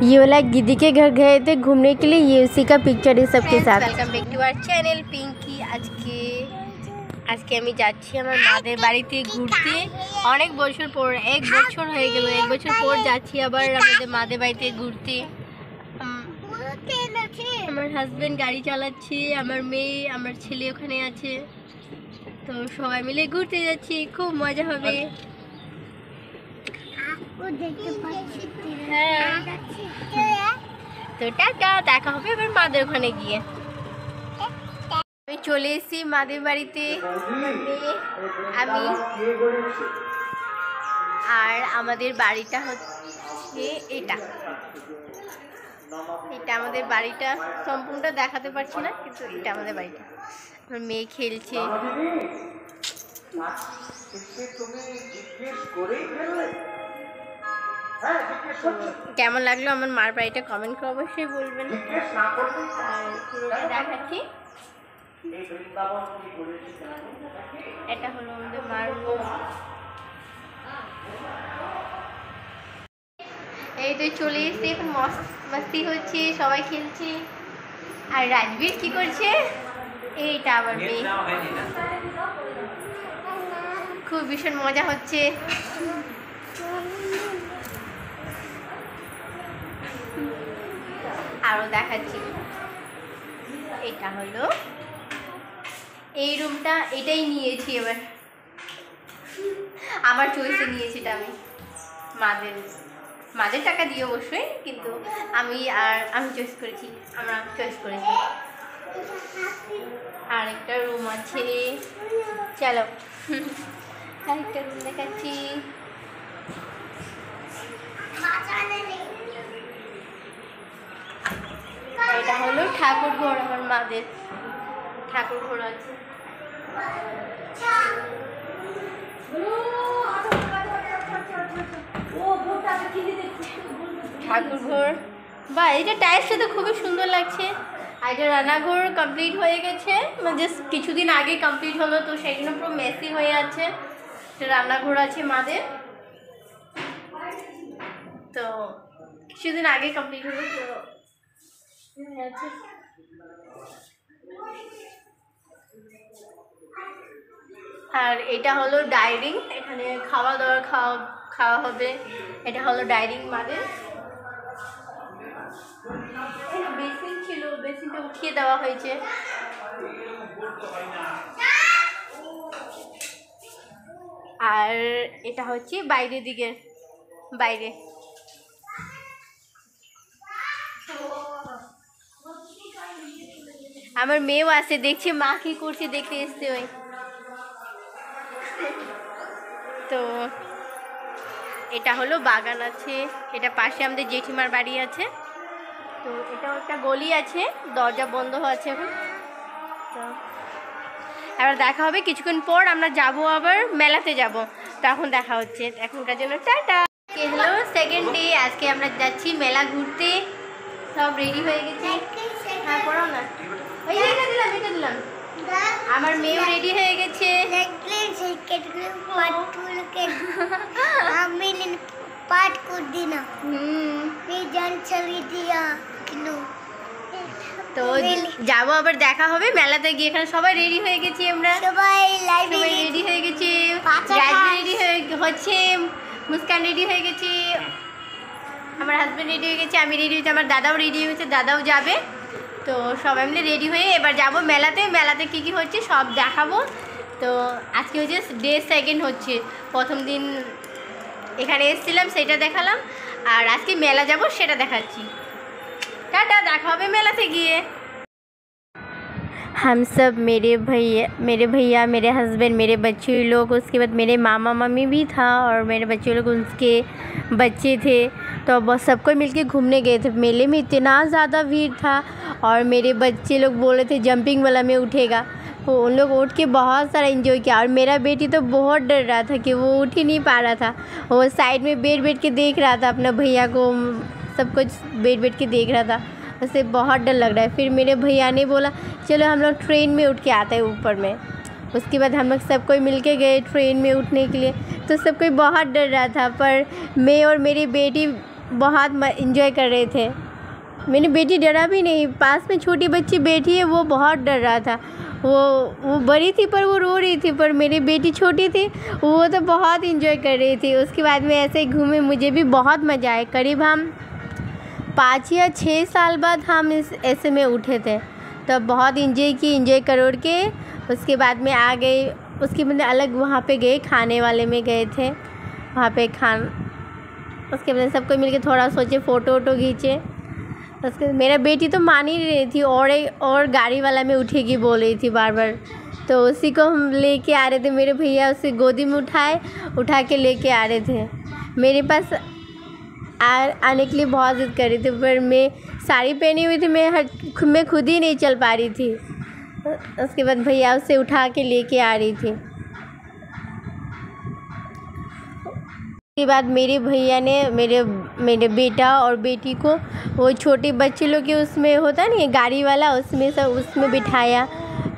ये वाला दीदी के घर गए थे घूमने के लिए, ये उसी का पिक्चर है सबके साथ। Welcome back to our channel Pinky. আজকে আমি যাচ্ছি আমার মাদের বাড়িতে ঘুরতে। অনেক বছর পর, 1 বছর হয়ে গেল, 1 বছর পর যাচ্ছি আবার আমাদের মাদের বাড়িতে ঘুরতে। আমার হাজবেন্ড গাড়ি চালাচ্ছে, আমার মেয়ে আমার ছেলে ওখানে আছে, তো সবাই মিলে ঘুরতে যাচ্ছি, খুব মজা হবে। তো টাটা, দেখা হবে এবার মাদের ওখানে গিয়ে। আমি চলে এসেছি মাদের বাড়িতে, আমি আর আমাদের বাড়িটা হচ্ছে এটা আমাদের বাড়িটা। সম্পূর্ণটা দেখাতে পারছি না, কিন্তু এটা আমাদের বাড়িটা। আমার মেয়ে খেলছে। কেমন লাগলো আমার মার বাড়িটা কমেন্ট করে অবশ্যই বলবেন। আর পুরোটা দেখাচ্ছি। এটা হলো আমাদের মার রুম। এই তো চলে এসেছি, এখন মস্তি হচ্ছে, সবাই খেলছে। আর রাজবীর কি করছে? এইটা আবার মেয়ে, খুব ভীষণ মজা হচ্ছে। আরো দেখাচ্ছি। এটা হলো এই রুমটা, এটাই নিয়েছি এবার, আমার চয়েসে নিয়েছি এটা। আমি মাদের টাকা দিয়ে অবশ্যই, কিন্তু আমি চয়েস করেছি, আমরা চয়েস করেছি। আর একটা রুম আছে, চলো আরেকটা রুম দেখাচ্ছি। এটা হলো ঠাকুর ঘর, আমার মাদের ঠাকুর ঘর আছে। ঠাকুর ঘর বা এটা টাইলসটা তো খুবই সুন্দর লাগছে। আর এটা রান্নাঘর কমপ্লিট হয়ে গেছে, মানে জাস্ট কিছুদিন আগে কমপ্লিট হলো, তো সেই জন্য পুরো মেসি হয়ে আছে। এটা রান্নাঘর আছে মাদের, তো কিছুদিন আগে কমপ্লিট হলো, তো আছে। আর এটা হলো ডাইনিং, এখানে খাওয়া দাওয়া খাওয়া হবে। এটা হলো ডাইনিং মাদের। বেসিন ছিল, বেসিনটা উঠিয়ে দেওয়া হয়েছে। আর এটা হচ্ছে বাইরের দিকে, বাইরে আমার মেয়েও আছে, দেখছে মা কি করছে, দেখতে এসছে ওই। তো এটা হলো বাগান আছে, এটা পাশে আমাদের জেঠিমার বাড়ি আছে। তো এটাও একটা গলি আছে, দরজা বন্ধ আছে এখন। তো এবার দেখা হবে কিছুক্ষণ পর, আমরা যাব আবার মেলাতে যাব, তখন দেখা হচ্ছে। এখনকার জন্য টাটা। হলো সেকেন্ড ডে, আজকে আমরা যাচ্ছি মেলা ঘুরতে, সব রেডি হয়ে গেছে। হ্যাঁ পড়াও না, ওই এটা দিলাম। আমার মেয়েও রেডি হয়ে গেছে। তো যাবো আবার, দেখা হবে মেলাতে গিয়ে। এখানে সবাই রেডি হয়ে গেছি, আমরা সবাই রেডি হয়ে গেছি। রেডি হচ্ছে, মুস্কান রেডি হয়ে গেছি, আমার হাজব্যান্ড রেডি হয়ে গেছে, আমি রেডি হয়েছি, আমার দাদাও রেডি হয়েছে, দাদাও যাবে। তো সবাই মিলে রেডি হয়ে এবার যাব মেলাতে কী কী হচ্ছে সব দেখাবো। তো আজকে হচ্ছে ডে সেকেন্ড হচ্ছে, প্রথম দিন এখানে এসেছিলাম সেটা দেখালাম, আর আজকে মেলা যাব সেটা দেখাচ্ছি। টাটা, দেখা হবে মেলাতে গিয়ে। हम सब मेरे भैया मेरे हस्बैंड, मेरे बच्चे लोग, उसके बाद मेरे मामा मम्मी भी था, और मेरे बच्चे लोग उनके बच्चे थे। तो बस सबको मिलके घूमने गए थे। मेले में इतना ज़्यादा भीड़ था, और मेरे बच्चे लोग बोल रहे थे जंपिंग वाला में उठेगा, तो उन लोग उठ के बहुत सारा एंजॉय किया। और मेरा बेटी तो बहुत डर रहा था कि वो उठ ही नहीं पा रहा था, वो साइड में बैठ के देख रहा था अपना भैया को, सब कुछ बैठ के देख रहा था, उसे बहुत डर लग रहा है। फिर मेरे भैया ने बोला चलो हम लोग ट्रेन में उठ के आते हैं ऊपर में। उसके बाद हम लोग सब कोई मिल के गए ट्रेन में उठने के लिए, तो सब कोई बहुत डर रहा था, पर मैं और मेरी बेटी बहुत इंजॉय कर रहे थे। मेरी बेटी डरा भी नहीं, पास में छोटी बच्ची बैठी है वो बहुत डर रहा था। वो बड़ी थी पर वो रो रही थी, पर मेरी बेटी छोटी थी वो तो बहुत इंजॉय कर रही थी। उसके बाद में ऐसे ही घूमे, मुझे भी बहुत मज़ा आया। करीब हम 5 या 6 साल बाद हम इस ऐसे में उठे थे, तब बहुत इंजॉय करोड़ के उसके बाद में आ गए। उसके बाद अलग वहाँ पे गए, खाने वाले में गए थे वहाँ पे उसके बाद सबको मिलके थोड़ा सोचे फ़ोटो वोटो खींचे। उसके मेरा बेटी तो मान ही नहीं रही थी और गाड़ी वाला में उठेगी बोल रही थी बार बार। तो उसी को हम लेके आ रहे थे, मेरे भैया उसे गोदी में उठा के लेके आ रहे थे। मेरे पास आने के लिए बहुत ज़िद कर रही थी, पर मैं साड़ी पहनी हुई थी, मैं खुद ही नहीं चल पा रही थी। उसके बाद भैया उसे उठा के लेके आ रही थी। उसके बाद मेरे भैया ने मेरे बेटा और बेटी को वो छोटे बच्चे लोग के उसमें होता नहीं गाड़ी वाला, उसमें बिठाया।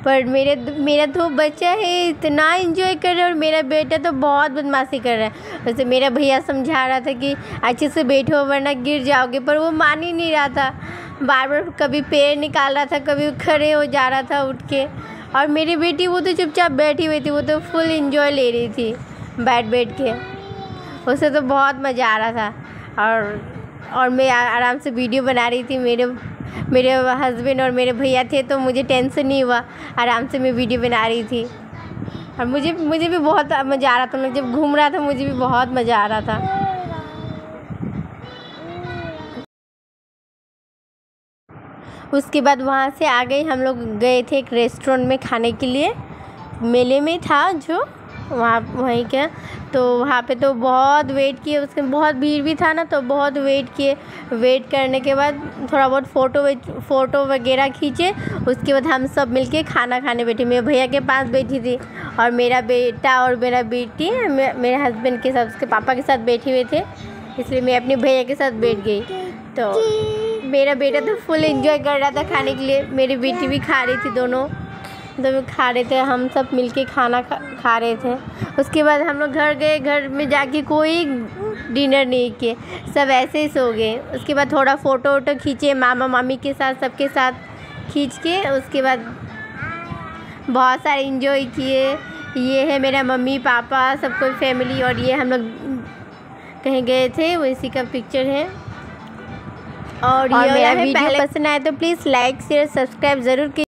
पर मेरा तो बच्चा है इतना एंजॉय कर रहा है और मेरा बेटा तो बहुत बदमाशी कर रहा है। वैसे मेरा भैया समझा रहा था कि अच्छे से बैठो वरना गिर जाओगे, पर वो मान ही नहीं रहा था। बार बार कभी पैर निकाल रहा था, कभी खड़े हो जा रहा था उठ के। और मेरी बेटी वो तो चुपचाप बैठी हुई थी, वो तो फुल एंजॉय ले रही थी बैठ के। उसे तो बहुत मज़ा आ रहा था। और मैं आराम से वीडियो बना रही थी। मेरे हस्बैंड और मेरे भैया थे तो मुझे टेंशन नहीं हुआ, आराम से मैं वीडियो बना रही थी। और मुझे भी बहुत मज़ा आ रहा था। जब घूम रहा था मुझे भी बहुत मज़ा आ रहा था। उसके बाद वहाँ से आ गए, हम लोग गए थे एक रेस्टोरेंट में खाने के लिए। मेले में था जो वहीं का, तो वहाँ पे तो बहुत वेट किए। उसके बहुत भीड़ भी था ना, तो बहुत वेट किए। वेट करने के बाद थोड़ा बहुत फ़ोटो वगैरह खींचे। उसके बाद हम सब मिलके खाना खाने बैठे। मेरे भैया के पास बैठी थी और मेरा बेटा और मेरा बेटी मेरे हस्बैंड के साथ, उसके पापा के साथ बैठे हुए थे, इसलिए मैं अपने भैया के साथ बैठ गई। तो मेरा बेटा तो फुल एंजॉय कर रहा था खाने के लिए, मेरी बेटी भी खा रही थी, दोनों तो खा रहे थे। हम सब मिलके खाना खा रहे थे। उसके बाद हम लोग घर गए। घर में जाके कोई डिनर नहीं किए, सब ऐसे ही सो गए। उसके बाद थोड़ा फ़ोटो वोटो खींचे मामा मामी के साथ, सबके साथ खींच के उसके बाद बहुत सारे इंजॉय किए। ये है मेरा मम्मी पापा सब कोई फैमिली, और ये हम लोग कहीं गए थे वो इसी का पिक्चर है। और ये मेरा वीडियो पसंद आए तो प्लीज़ लाइक शेयर सब्सक्राइब ज़रूर कीजिए।